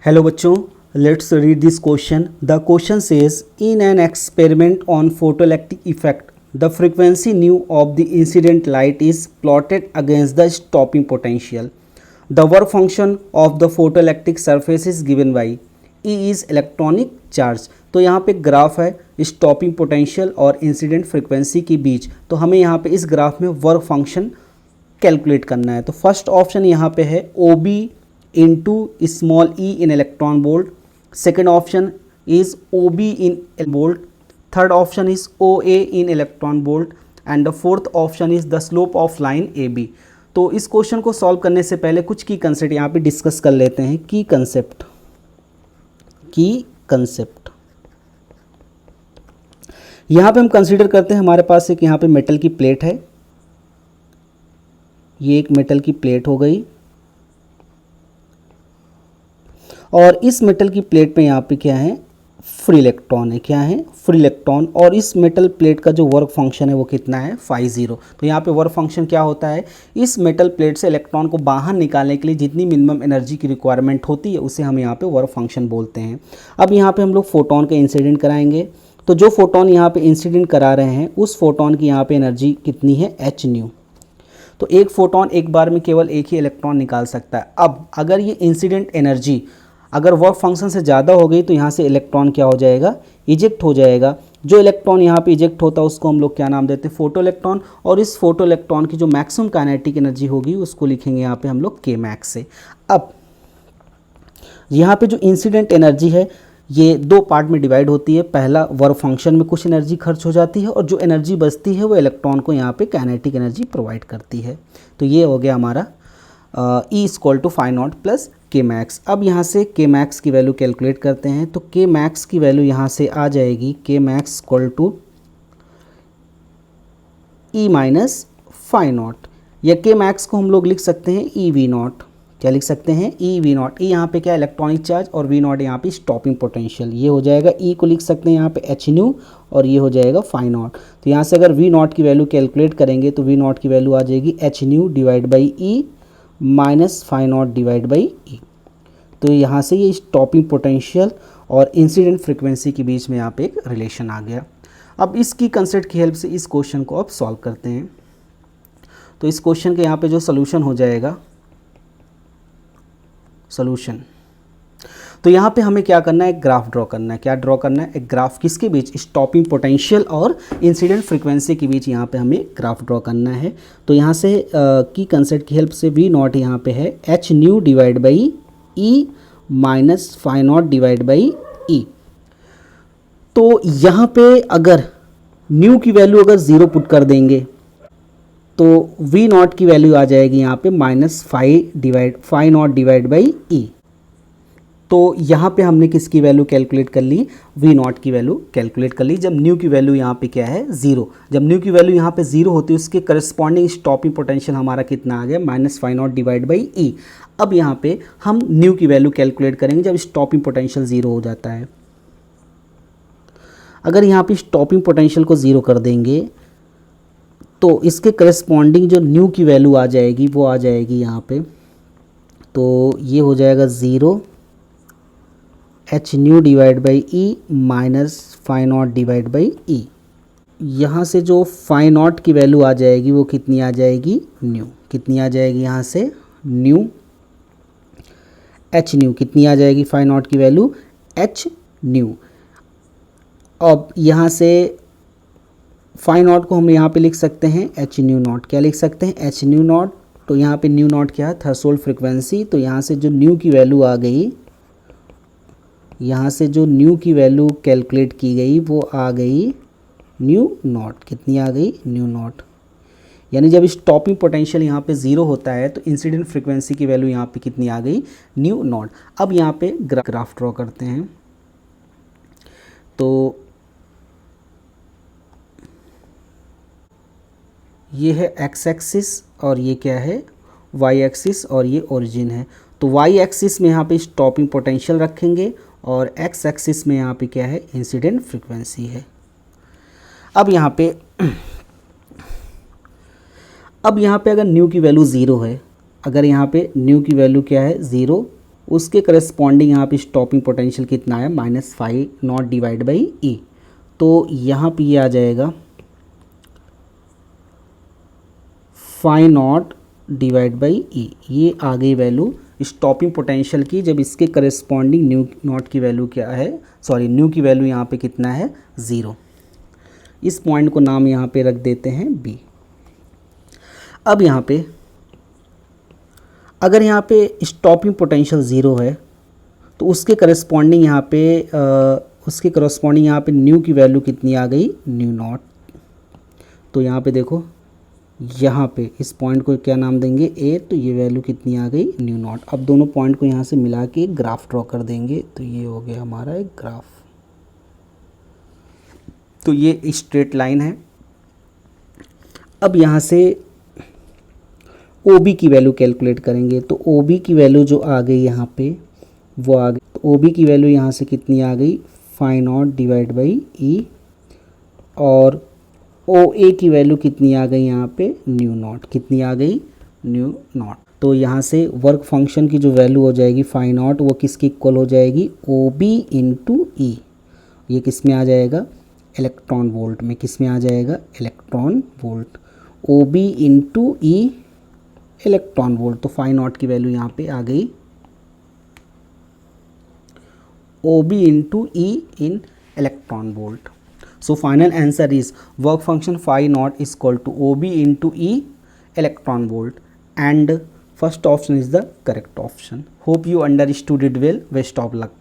Hello बच्चों, let's read this question. The question says in an experiment on photoelectric effect the frequency nu of the incident light is plotted against the stopping potential. The work function of the photoelectric surface is given by E is electronic charge. तो यहाँ पे graph है stopping potential और incident frequency के बीच. तो हमें यहाँ पे इस ग्राफ में वर्क फंक्शन कैलकुलेट करना है. तो फर्स्ट ऑप्शन यहाँ पे है O B into small e in electron volt. Second option is O B in volt. Third option is O A in electron volt and the fourth option is the slope of line A B. तो इस question को solve करने से पहले कुछ की concept यहाँ पे डिस्कस कर लेते हैं. की कंसेप्ट यहाँ पे हम कंसीडर करते हैं हमारे पास एक यहाँ पे मेटल की प्लेट है. ये एक मेटल की प्लेट हो गई और इस मेटल की प्लेट पे यहाँ पे क्या है, फ्री इलेक्ट्रॉन है. क्या है, फ्री इलेक्ट्रॉन. और इस मेटल प्लेट का जो वर्क फंक्शन है वो कितना है, φ0. तो यहाँ पे वर्क फंक्शन क्या होता है, इस मेटल प्लेट से इलेक्ट्रॉन को बाहर निकालने के लिए जितनी मिनिमम एनर्जी की रिक्वायरमेंट होती है उसे हम यहाँ पे वर्क फंक्शन बोलते हैं. अब यहाँ पे हम लोग फोटोन का इंसिडेंट कराएंगे. तो जो फोटोन यहाँ पे इंसिडेंट करा रहे हैं उस फोटोन की यहाँ पे एनर्जी कितनी है, h न्यू. तो एक फोटोन एक बार में केवल एक ही इलेक्ट्रॉन निकाल सकता है. अब अगर ये इंसिडेंट एनर्जी अगर वर्क फंक्शन से ज़्यादा हो गई तो यहाँ से इलेक्ट्रॉन क्या हो जाएगा, इजेक्ट हो जाएगा. जो इलेक्ट्रॉन यहाँ पे इजेक्ट होता है उसको हम लोग क्या नाम देते हैं, फोटो इलेक्ट्रॉन. और इस फोटो इलेक्ट्रॉन की जो मैक्सिमम काइनेटिक एनर्जी होगी उसको लिखेंगे यहाँ पे हम लोग के मैक्स से. अब यहाँ पे जो इंसिडेंट एनर्जी है ये दो पार्ट में डिवाइड होती है. पहला, वर्क फंक्शन में कुछ एनर्जी खर्च हो जाती है और जो एनर्जी बचती है वो इलेक्ट्रॉन को यहाँ पे काइनेटिक एनर्जी प्रोवाइड करती है. तो ये हो गया हमारा E equal to phi nought plus K max. अब यहाँ से के मैक्स की वैल्यू कैलकुलेट करते हैं. तो के मैक्स की वैल्यू यहाँ से आ जाएगी K max equal to E minus phi nought, या के मैक्स को हम लोग लिख सकते हैं ई वी नॉट. क्या लिख सकते हैं, ई वी नॉट. ई यहाँ पे क्या है, इलेक्ट्रॉनिक चार्ज, और वी नॉट यहाँ पे स्टॉपिंग पोटेंशियल. ये हो जाएगा ई को लिख सकते हैं यहाँ पे एच न्यू और ये हो जाएगा फाई नॉट. तो यहाँ से अगर वी नॉट की वैल्यू कैलकुलेट करेंगे तो वी नॉट की वैल्यू आ जाएगी h nu divide by e minus phi not divide by e. तो यहाँ से ये स्टॉपिंग पोटेंशियल और इंसिडेंट फ्रिक्वेंसी के बीच में यहाँ पे एक रिलेशन आ गया. अब इसकी कंसेप्ट की हेल्प से इस क्वेश्चन को अब सॉल्व करते हैं. तो इस क्वेश्चन के यहाँ पे जो सोल्यूशन हो जाएगा, सोल्यूशन, तो यहाँ पे हमें क्या करना है, एक ग्राफ ड्रॉ करना है. क्या ड्रॉ करना है, एक ग्राफ. किसके बीच, स्टॉपिंग पोटेंशियल और इंसिडेंट फ्रिक्वेंसी के बीच यहाँ पे हमें ग्राफ ड्रॉ करना है. तो यहाँ से की कंसेप्ट की हेल्प से वी नॉट यहाँ पे है h nu divide by e minus phi not divide by e. तो यहाँ पे अगर न्यू की वैल्यू अगर 0 पुट कर देंगे तो वी नॉट की वैल्यू आ जाएगी यहाँ पे minus phi not divide by e. तो यहाँ पे हमने किसकी वैल्यू कैलकुलेट कर ली, वी नॉट की वैल्यू कैलकुलेट कर ली. जब न्यू की वैल्यू यहाँ पे क्या है, 0. जब न्यू की वैल्यू यहाँ पे 0 होती है उसके करस्पॉन्डिंग स्टॉपिंग पोटेंशियल हमारा कितना आ गया, minus phi not divide by e. अब यहाँ पे हम न्यू की वैल्यू कैलकुलेट करेंगे जब स्टॉपिंग पोटेंशियल 0 हो जाता है. अगर यहाँ पे स्टॉपिंग पोटेंशियल को 0 कर देंगे तो इसके करस्पॉन्डिंग जो न्यू की वैल्यू आ जाएगी वो आ जाएगी यहाँ पे. तो ये हो जाएगा 0 h nu divide by e minus phi not divide by e. यहाँ से जो फाई नॉट की वैल्यू आ जाएगी वो कितनी आ जाएगी, न्यू. कितनी आ जाएगी यहाँ से, न्यू. एच न्यू कितनी आ जाएगी, फाई नॉट की वैल्यू एच न्यू. अब यहाँ से फाई नॉट को हम यहाँ पे लिख सकते हैं एच न्यू नॉट. क्या लिख सकते हैं, एच न्यू नॉट. तो यहाँ पे न्यू नॉट क्या है, थ्रेशोल्ड फ्रिक्वेंसी. तो यहाँ से जो न्यू की वैल्यू आ गई, यहाँ से जो न्यू की वैल्यू कैलकुलेट की गई वो आ गई न्यू नॉट. कितनी आ गई, न्यू नॉट. यानी जब स्टॉपिंग पोटेंशियल यहाँ पे 0 होता है तो इंसिडेंट फ्रिक्वेंसी की वैल्यू यहाँ पे कितनी आ गई, न्यू नॉट. अब यहाँ पे ग्राफ ड्रॉ करते हैं. तो ये है एक्स एक्सिस और ये क्या है, वाई एक्सिस, और ये ओरिजिन है. तो वाई एक्सिस में यहाँ पे स्टॉपिंग पोटेंशियल रखेंगे और एक्स एक्सिस में यहाँ पे क्या है, इंसिडेंट फ्रिक्वेंसी है. अब यहाँ पे अगर न्यू की वैल्यू 0 है, अगर यहाँ पे न्यू की वैल्यू क्या है, 0, उसके करस्पॉन्डिंग यहाँ पे स्टॉपिंग पोटेंशियल कितना है, minus five naught divide by e. तो यहाँ पे ये आ जाएगा five naught divide by e, ये आ गई वैल्यू स्टॉपिंग पोटेंशियल की, जब इसके करस्पॉन्डिंग न्यू नॉट की वैल्यू क्या है, सॉरी न्यू की वैल्यू यहाँ पे कितना है, 0। इस पॉइंट को नाम यहाँ पे रख देते हैं बी। अब यहाँ पे अगर यहाँ पे स्टॉपिंग पोटेंशियल 0 है तो उसके करस्पॉन्डिंग यहाँ पे न्यू की वैल्यू कितनी आ गई, न्यू नॉट। तो यहाँ पे देखो, यहाँ पे इस पॉइंट को क्या नाम देंगे, ए, तो ये वैल्यू कितनी आ गई, न्यू नॉट। अब दोनों पॉइंट को यहाँ से मिला के ग्राफ ड्रॉ कर देंगे, तो ये हो गया हमारा एक ग्राफ। तो ये स्ट्रेट लाइन है। अब यहाँ से OB की वैल्यू कैलकुलेट करेंगे, तो OB की वैल्यू जो आ गई यहाँ पे वो आ गई, तो OB की वैल्यू यहाँ से कितनी आ गई, फाइव नॉट डिवाइड बाई ई, और OA की वैल्यू कितनी आ गई यहाँ पे, न्यू नॉट, कितनी आ गई, न्यू नॉट। तो यहाँ से वर्क फंक्शन की जो वैल्यू हो जाएगी फाइव नॉट, वो किसकी इक्वल हो जाएगी, OB इंटू ई। ये किस में आ जाएगा, इलेक्ट्रॉन वोल्ट में, किस में आ जाएगा, electron volt. OB into E electron volt, तो फाइव नॉट की वैल्यू यहाँ पे आ गई OB into E in electron volt. So final answer is work function five naught is equal to OB into E electron volt, and first option is the correct option. Hope you understood it well. Best of luck.